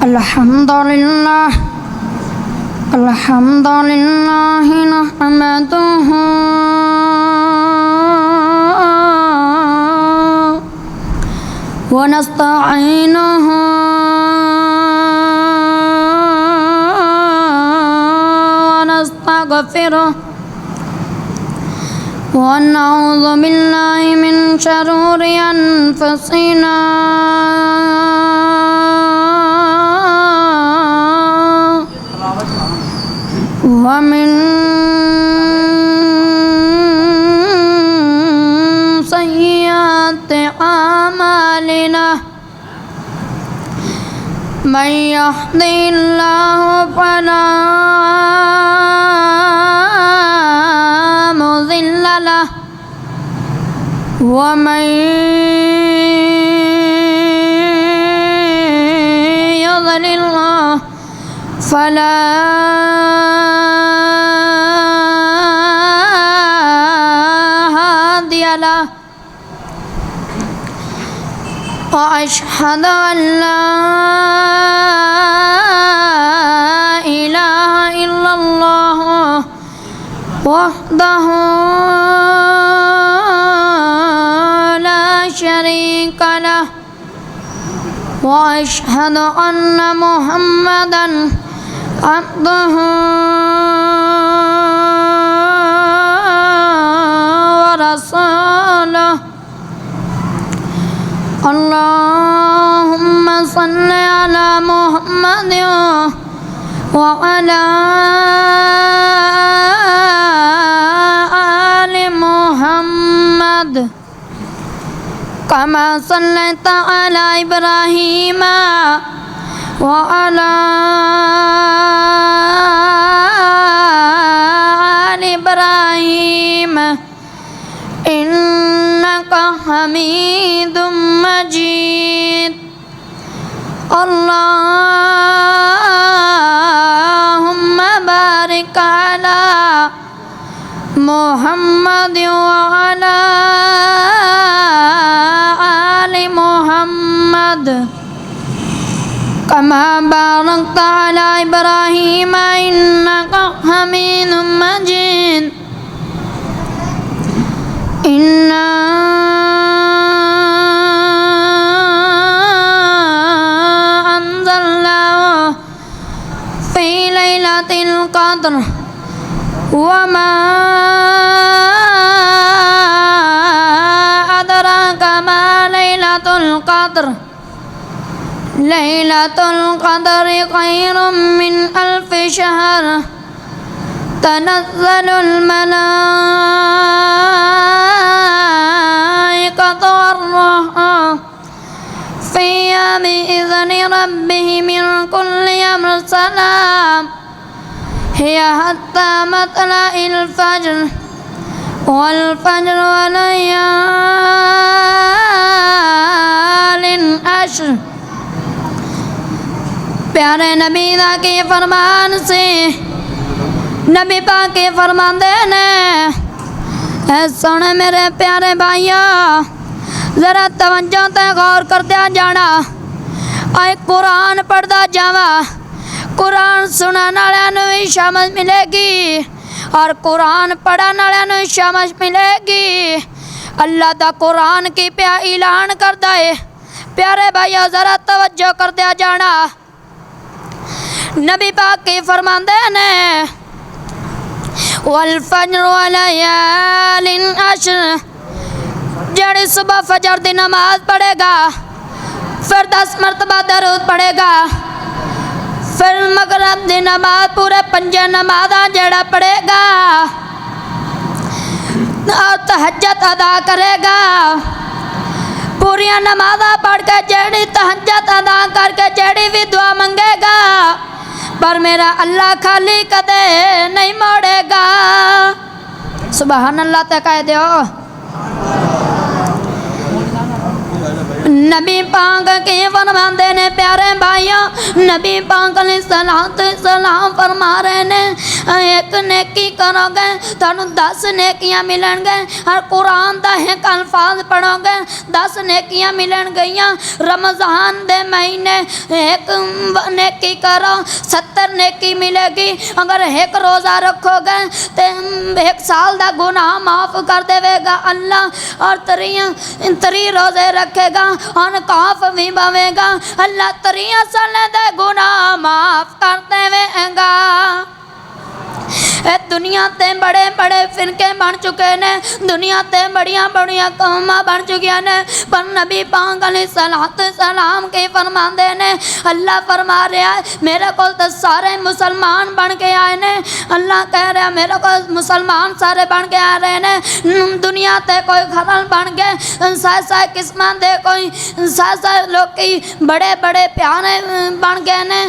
अल्हम्दुलिल्लाह नहमदुहु व नस्तईनुहु व नस्तगफिरुहु व नऊज़ु बिल्लाहि मिन शुरूरि अनफुसिना व मिन सय्यिआति आमालिना मन यहदिहिल्लाहु फला मुज़िल्ल लहु व मन युज़लिल्हु फला हादिय लहु व अशहदु अन ला इलाहा इल्लल्लाह वहदहु ला शरीका लहु व अशहदु अन्न मुहम्मदन अब्दुहु व रसूलुहु अल्लाहुम्मा सल्लि अला मुहम्मद व अला आलि मुहम्मद कमा सल्लैता अला इब्राहीम व अला आलि इब्राहीम इन्नका हमीदुम मजीद अल्लाहुम्मा बारिक अला मुहम्मद व अला आलि मुहम्मद कमा बारकता अला इब्राहीम इन्नका हमीदुम मजीद इन्ना अंज़लनाहु फ़ी लैलतिल क़द्र वमा अदराका मा लैलतुल क़द्र लैलतुल क़द्रि खैरुम मिन अल्फ़ि शहर तनज़्ज़लुल मलाइकतु वर्रूह फ़ीहा बिइज़्नि रब्बिहिम मिन कुल्लि अम्रिन सलाम हिया हत्ता मतलइल फ़ज्र वल फ़ज्र व लयालिन अश्र। प्यारे नबी दा के फरमान से नबी पाक के फरमांदे ने सुन मेरे प्यारे भाइयों जरा तवज्जो ते गौर करते जाना आए कुरान पढ़दा जावा कुरान सुनने वालियां नूं भी समझ मिलेगी और कुरान पढ़ने वालियां नूं समझ मिलेगी। अल्लाह दा कुरान की प्या ऐलान करदा है। प्यारे भाइयों जरा तवज्जो करते जाना नबी पाक के फरमांदे ने वल फज्र व लयालिन अश्र जड़े सुबह फजर दी नमाज पढ़ेगा फिर 10 मरतबा दरूद पढ़ेगा फिर मगरिब दी नमाज पूरे 5 नमाज़ां जड़ा पढ़ेगा और तहज्जुद अदा करेगा पूरी नमाज़ां पढ़ के जड़ी तहज्जुद अदा करके जड़ी भी दुआ मंगेगा पर मेरा अल्लाह खाली कदे नहीं मोड़ेगा। सुभान अल्लाह ते कह दो नबी पाक के फरमाते ने प्यारे भाइयों, नबी पाक सलाम फरमा रहे ने एक नेकी करोगे तुहानू 10 नेकियां मिलणगे। और कुरान का एक अल्फाज पढ़ोगे 10 नेकियां मिलणगियां। रमज़ान दे महीने एक नेकी करो 70 नेकी मिलेगी। अगर एक रोज़ा रखोगे तो 1 साल का गुनाह माफ़ कर देगा अल्लाह। और 3 रोज़े रखेगा और काफ भी बवेगा, अल्लाह 3 साल के गुनाह माफ़ कर देगा। दुनिया ते बड़े बड़े फिरके बन चुके ने, दुनिया ते बड़िया बड़िया कौमां बन चुकिया ने, पर नबी पाक सलाम के फरमाते ने अल्लाह फरमा रहा है मेरे को तो सारे मुसलमान बन के आए ने। अल्लाह कह रहा मेरे को मुसलमान सारे बन के आ रहे ने। दुनिया ते कोई खरल बन गए सह किस्म दे, कोई सह लोग बड़े बड़े प्यारे बन गए ने।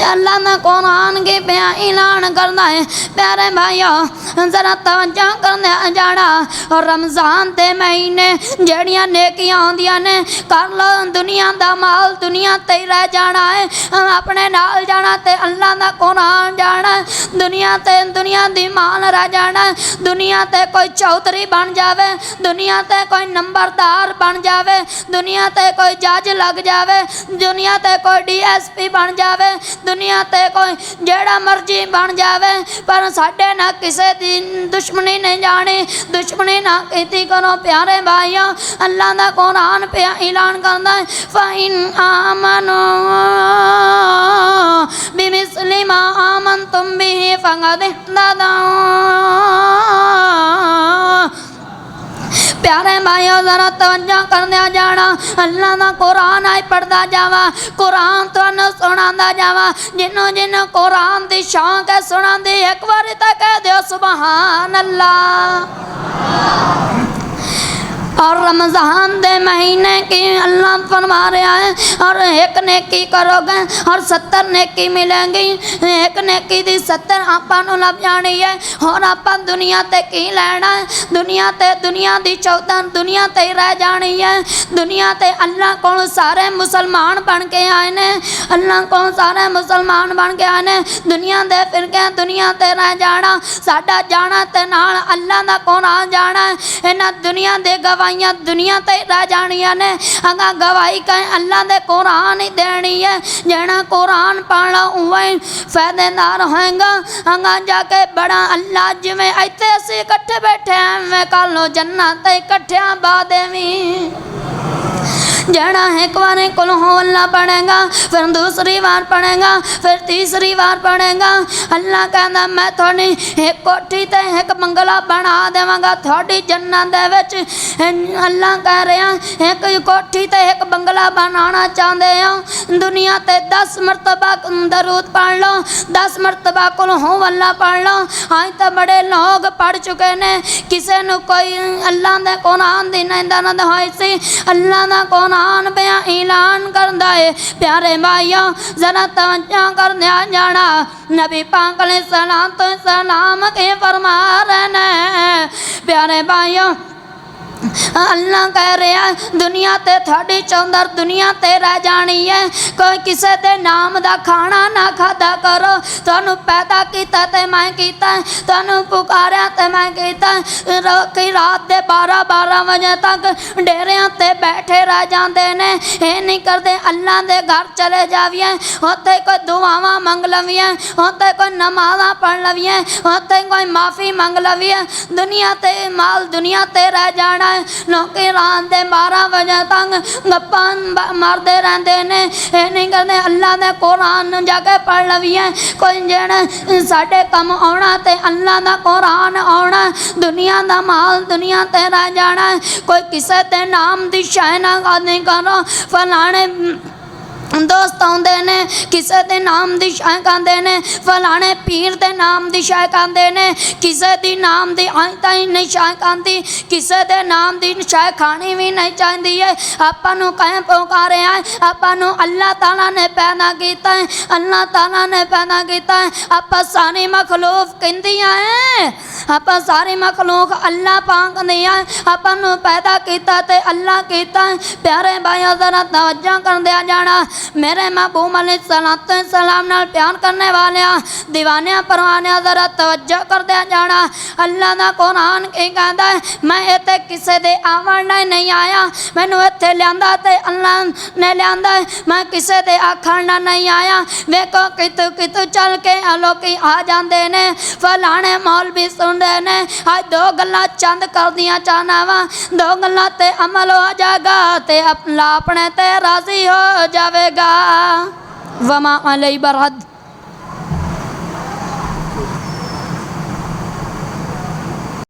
अल्लाह ने कुरान के बयान ऐलान करना है प्यारे भाइयों, जरा तवज्जो करने जाना। और रमज़ान के महीने जड़ियाँ नेकियां आंदियां ने कर लो। दुनिया का माल दुनिया ते ही रह जाना है, अपने नाल जाना ते अल्लाह का कुरान जाना। दुनिया ते दुनिया दी माल रह जाना। दुनिया ते कोई चौधरी बन जावे, दुनिया ते कोई नंबरदार बन जावे, दुनिया ते कोई जज लग जावे, दुनिया ते कोई DSP बन जावे, दुनिया ते कोई जेड़ा मर्जी बन जावे, पर साडे ना किसे दी दुश्मनी नहीं जानी, दुश्मनी ना की करो प्यारे भाइयों। अल्लाह का कुरान पे ऐलान करता है फ़इन आमनो बिमिस्लि मा आमनतुम बिही फ़क़द इह्तदौ। प्यारे भाइयों जरा तवज्जो करने जाना। अल्लाह का कुरान आई पढ़ता जावा, कुरान तुहानू सुनांदा जावा। जिन्हों जिन्हों कुरान की शौक है सुनांदी एक बार तो कह दो सुबहान अल्लाह। और रमज़ान दे महीने की अल्लाह फरमा रहा है और एक नेकी करोगे और 70 नेकी मिलेंगी। एक नेकी दी 70 आपां लभ जानी है। और आप दुनिया ते की लेना है, दुनिया ते दुनिया दी 14 दुनिया ते ही रह जानी है। दुनिया ते अल्लाह को सारे मुसलमान बन के आए ने, अल्लाह को सारे मुसलमान बन के आए ने। दुनिया दे फिर के दुनिया ते रह जाना, साडा जाना ते नाल अल्लाह दा कुरान जाना है। इन्हां दुनिया दे गवाहियां दुनिया ते रह जानियां ने, अगा गवाही कहीं अल्लाह दे कुरान ही देनी है। जेना कुरान पढ़ना उवें फायदेदार होएगा। अगा जाके बड़ा अल्लाह जिवें इत्थे असीं इकट्ठे बैठे हैं कल नो जन्नत इकट्ठे बादेवी। जड़ा एक बार कुल हो अल्लाह पढ़ेगा, फिर दूसरी बार पढ़ेगा, फिर तीसरी बार पढ़ेगा। अल्लाह कहता मैं थोड़ी एक कोठी ते एक बंगला बना देवांगा थोड़ी जन्नत दे विच। अल्लाह कह रहा एक कोठी ते एक बंगला बनाना चाहते हो। दुनिया ते 10 मरतबा दरूद पढ़ लो, 10 मरतबा कुल हो अल्लाह पढ़ लो। आज तो बड़े लोग पढ़ चुके ने, किसी ने कोई अल्लाह दे कुरान दी नींद होई सी। अल्लाह दा कुरान पे ऐलान करता है प्यारे भाइयों जरा तवज्जो करने जाना। नबी पाक सलाम के फरमा रहे प्यारे भाइयों। अल्लाह कह रहा दुनिया ते थोड़ी चौंदर दुनिया ते रह जानी है। कोई किसी के नाम का खाना ना खाता करो। तुहानू पैदा किया ते मैं किया, तुहानू पुकारा ते मैं किया। कि रात के 12-12 बजे तक डेरिया ते बैठे रह जाते ने, ये नहीं करते अल्लाह के घर चले जाविए, उत्थे कोई दुआवां मंग लविए, उत्थे कोई नमाज़ां पढ़ लविए, उत्थे कोई माफ़ी मंग लविए। दुनिया ते माल दुनिया ते रह जाना। लोग रात के 12 बजे तक गप्पां मारते रहते ने, ये नहीं करते अल्लाह के कुरान जाके पढ़ लविए। कोई जेड़े साडे कम आना ते अल्लाह का कुरान आना। दुनिया का माल दुनिया ते रह जाना। कोई किसी के नाम की शय ना नहीं करो। फलाने दोस्त आउंदे ने किसे दे नाम दी शाय कहंदे ने फलाने पीर दे नाम दी शाय कहंदे ने किसे दी नाम दी आई ताई नहीं शाय कहंदी किसे दे नाम दी शाय खानी भी नहीं चाहती है। आपां नूं कह पुकारे हैं आपां नूं अल्लाह ताला ने पैदा कीता है अल्लाह ताला ने पैदा कीता है। आपां सारी मखलूक कहंदियां हैं आपां सारी मखलूक अल्लाह पाक दी है आपां नूं पैदा कीता ते अल्लाह कीता है। प्यारे भाइयों जरा तवज्जो कर दिया जाना मेरे महबूब अलैहिस्सलाम नाल प्यार करने वाले दीवाने परवाने जरा तवज्जो कर दिया जाना। अल्लाह दा कुरान की कहता है मैं इत्थे किसे दे आवण नहीं आया मैनू इत्थे लियांदा ते अल्लाह ने लियांदा है मैं किसे दे आखण नहीं आया। वेखो कितों कितों चल के लोकी आ जाते ने फलाने मौलवी सुनते ने अज दो गल्लां चंद कर दियां चाहना वा दो गल्लां ते अमल हो जाएगा ते अल्लाह अपने ते राजी हो जाएगा। वमा अलैहि बरहद।